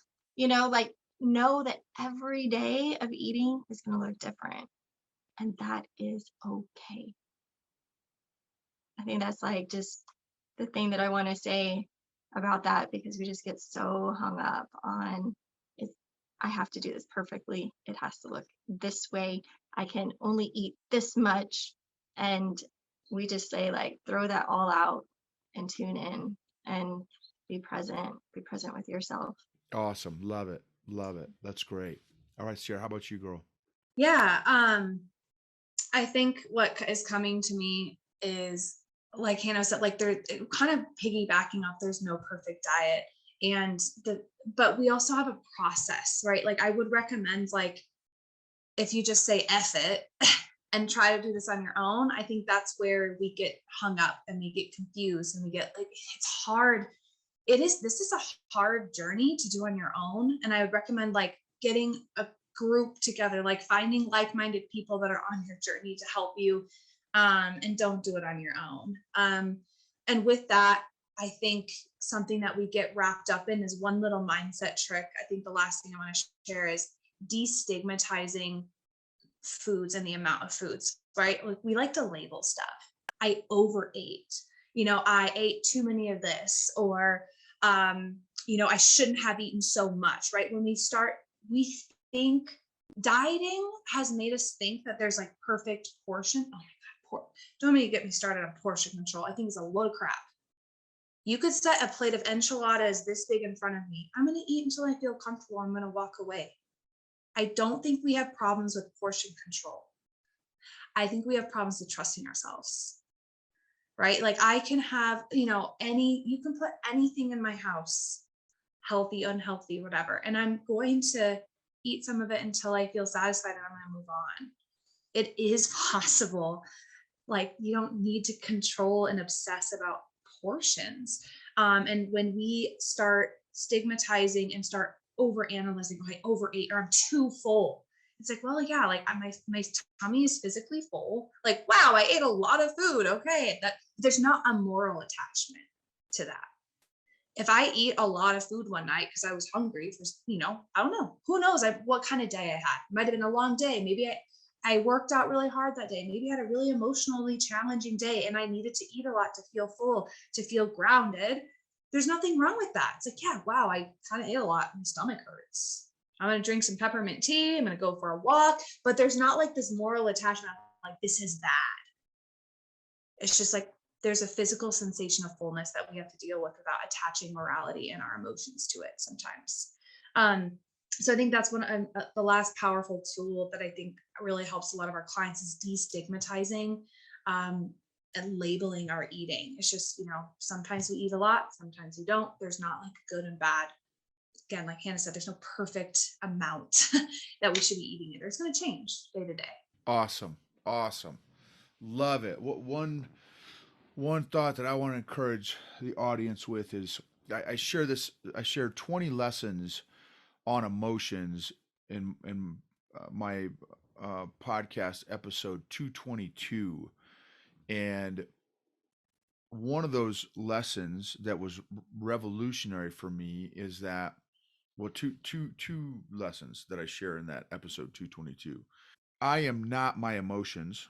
Know that every day of eating is going to look different. And that is okay. I think that's like just the thing that I want to say about that, because we just get so hung up on, I have to do this perfectly. It has to look this way. I can only eat this much. And we just say, like, throw that all out and tune in and be present with yourself. Awesome. Love it. Love it. That's great. All right, Ciara, how about you, girl? Yeah. I think what is coming to me is, like Hannah said, like they're kind of piggybacking off, there's no perfect diet. But we also have a process, right? Like I would recommend, like, if you just say F it and try to do this on your own, I think that's where we get hung up and we get confused and we get like, it's hard. This is a hard journey to do on your own. And I would recommend like getting a group together, like finding like-minded people that are on your journey to help you. And don't do it on your own. And with that, I think something that we get wrapped up in is one little mindset trick. I think the last thing I want to share is destigmatizing foods and the amount of foods, right? Like we like to label stuff. I overate, I ate too many of this, or, I shouldn't have eaten so much, right? When we think dieting has made us think that there's like perfect portion. Oh my God, don't even get me started on portion control. I think it's a load of crap. You could set a plate of enchiladas this big in front of me. I'm going to eat until I feel comfortable. I'm going to walk away. I don't think we have problems with portion control. I think we have problems with trusting ourselves, right? Like I can have, you can put anything in my house, healthy, unhealthy, whatever, and I'm going to eat some of it until I feel satisfied and I'm going to move on. It is possible. Like you don't need to control and obsess about portions. And when we start stigmatizing and start over analyzing, okay, overate or I'm too full. It's like, well, yeah, like my tummy is physically full. Like, wow, I ate a lot of food. Okay, that there's not a moral attachment to that. If I eat a lot of food one night because I was hungry for, I don't know, who knows what kind of day I had. It might have been a long day. Maybe I worked out really hard that day. Maybe I had a really emotionally challenging day and I needed to eat a lot to feel full, to feel grounded. There's nothing wrong with that. It's like, yeah, wow, I kind of ate a lot. My stomach hurts. I'm going to drink some peppermint tea. I'm going to go for a walk. But there's not like this moral attachment, like this is bad. It's just like there's a physical sensation of fullness that we have to deal with without attaching morality and our emotions to it sometimes. So I think that's the last powerful tool that I think really helps a lot of our clients is destigmatizing and labeling our eating. It's just, sometimes we eat a lot, sometimes we don't. There's not like good and bad. Again, like Hannah said, there's no perfect amount that we should be eating either. It's going to change day to day. Awesome. Love it. One thought that I want to encourage the audience with is I shared 20 lessons on emotions in my podcast episode 222, and one of those lessons that was revolutionary for me is that, well, two lessons that I share in that episode 222. I am not my emotions.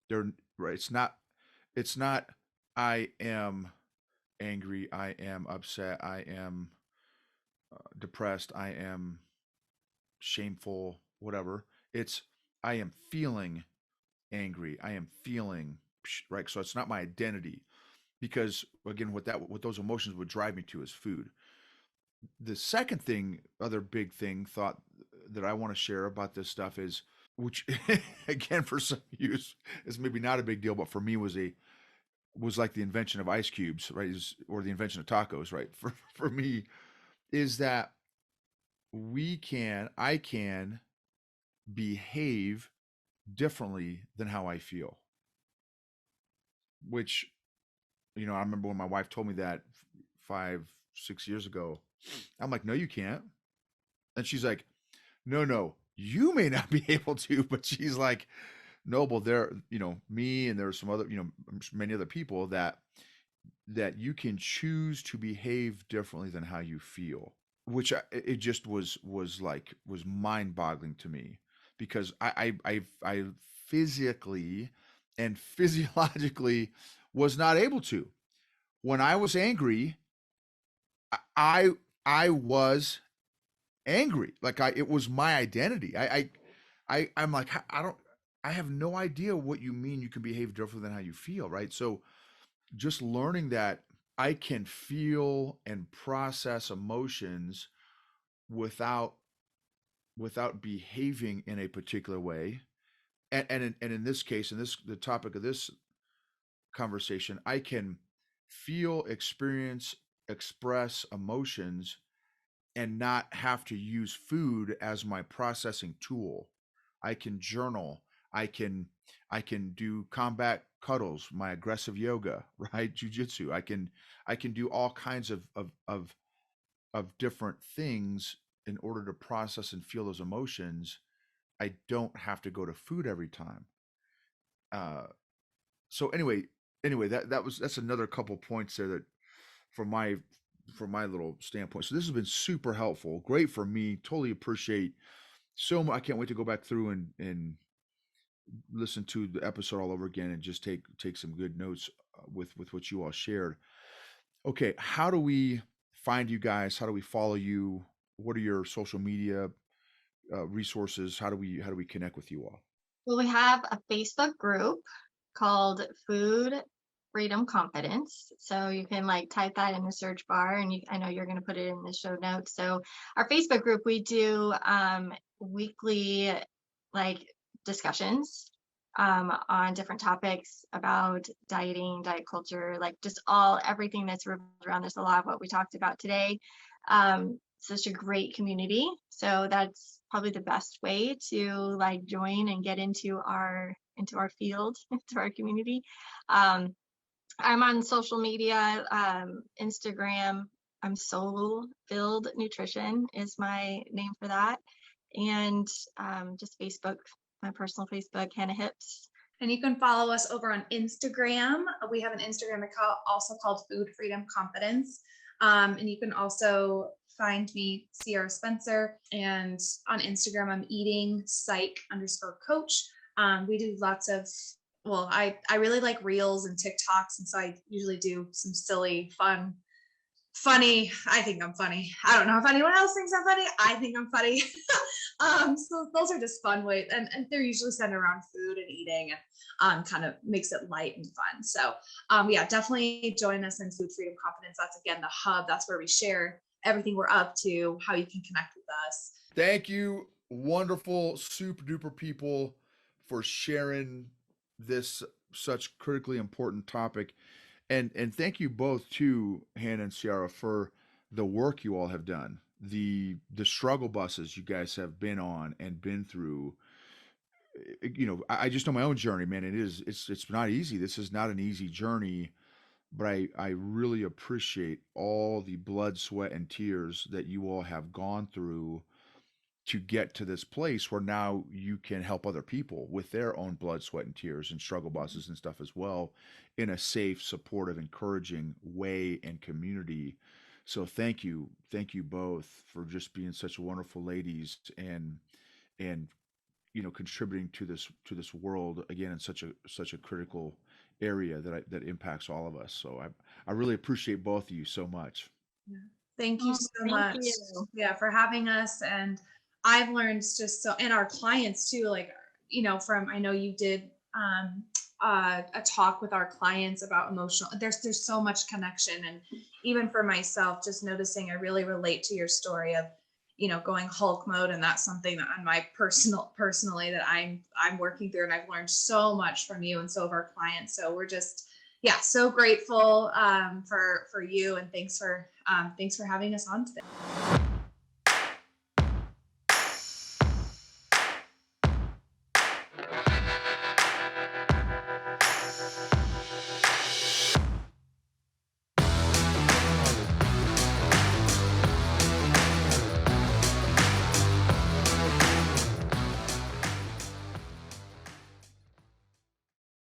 They're right. It's not I am angry, I am upset, I am depressed, I am shameful, whatever. It's I am feeling angry, I am feeling right. So it's not my identity, because again, what those emotions would drive me to is food. The second thing, other big thing thought that I want to share about this stuff is, which again for some of you is maybe not a big deal, but for me was like the invention of ice cubes, right? Or the invention of tacos, right? For me, is that I can behave differently than how I feel. Which, I remember when my wife told me that 5-6 years ago, I'm like, no, you can't. And she's like, no, you may not be able to, but she's like, Noble, there, me and there are some other, many other people that you can choose to behave differently than how you feel, which it just was mind boggling to me, because I physically and physiologically was not able to. When I was angry, I was angry. Like it was my identity. I'm like, I have no idea what you mean you can behave differently than how you feel, right? So just learning that I can feel and process emotions without behaving in a particular way. And in this case, the topic of this conversation, I can feel, experience, express emotions and not have to use food as my processing tool. I can journal. I can do combat cuddles, my aggressive yoga, right? Jujitsu. I can do all kinds of different things in order to process and feel those emotions. I don't have to go to food every time. So anyway, that's another couple points there that from my little standpoint. So this has been super helpful, great for me. Totally appreciate so much. I can't wait to go back through and listen to the episode all over again and just take some good notes with what you all shared. Okay, how do we find you guys? How do we follow you? What are your social media resources? How do we connect with you all? Well, we have a Facebook group called Food Freedom Confidence. So you can type that in the search bar, and I know you're going to put it in the show notes. So our Facebook group, we do weekly discussions on different topics about dieting, diet culture, like just everything that's revolved around this. A lot of what we talked about today. Such a great community. So that's probably the best way to like join and get into our field, into our community. I'm on social media, Instagram. I'm Soul Filled Nutrition is my name for that. And just Facebook, my personal Facebook, Hannah Hips. And you can follow us over on Instagram. We have an Instagram account also called Food Freedom Confidence. And you can also find me, Ciara Spencer, and on Instagram, I'm eating psych_coach. We do lots of, well, I really like reels and TikToks. And so I usually do some silly, funny. I think I'm funny. I don't know if anyone else thinks I'm funny. I think I'm funny. So those are just fun ways. And they're usually centered around food and eating and kind of makes it light and fun. So yeah, definitely join us in Food Freedom Confidence. That's again, the hub. That's where we share everything we're up to, how you can connect with us. Thank you, wonderful, super duper people, for sharing this such critically important topic. And thank you both too, Hannah and Ciara, for the work you all have done, the struggle buses you guys have been on and been through. You know, I just know my own journey, man. It's not easy. This is not an easy journey, but I really appreciate all the blood, sweat, and tears that you all have gone through to get to this place where now you can help other people with their own blood, sweat, and tears and struggle buses and stuff as well, in a safe, supportive, encouraging way and community. So thank you both for just being such wonderful ladies and you know, contributing to this world again in such a critical area that impacts all of us. So I really appreciate both of you so much. Yeah. Thank you so Thank much. you. Yeah, for having us. And I've learned just so, and our clients too, like, you know, I know you did a talk with our clients about emotional, there's so much connection. And even for myself, just noticing, I really relate to your story of, you know, going Hulk mode. And that's something that on my personally that I'm working through. And I've learned so much from you and so of our clients. So we're just, yeah, so grateful for you. And thanks for having us on today.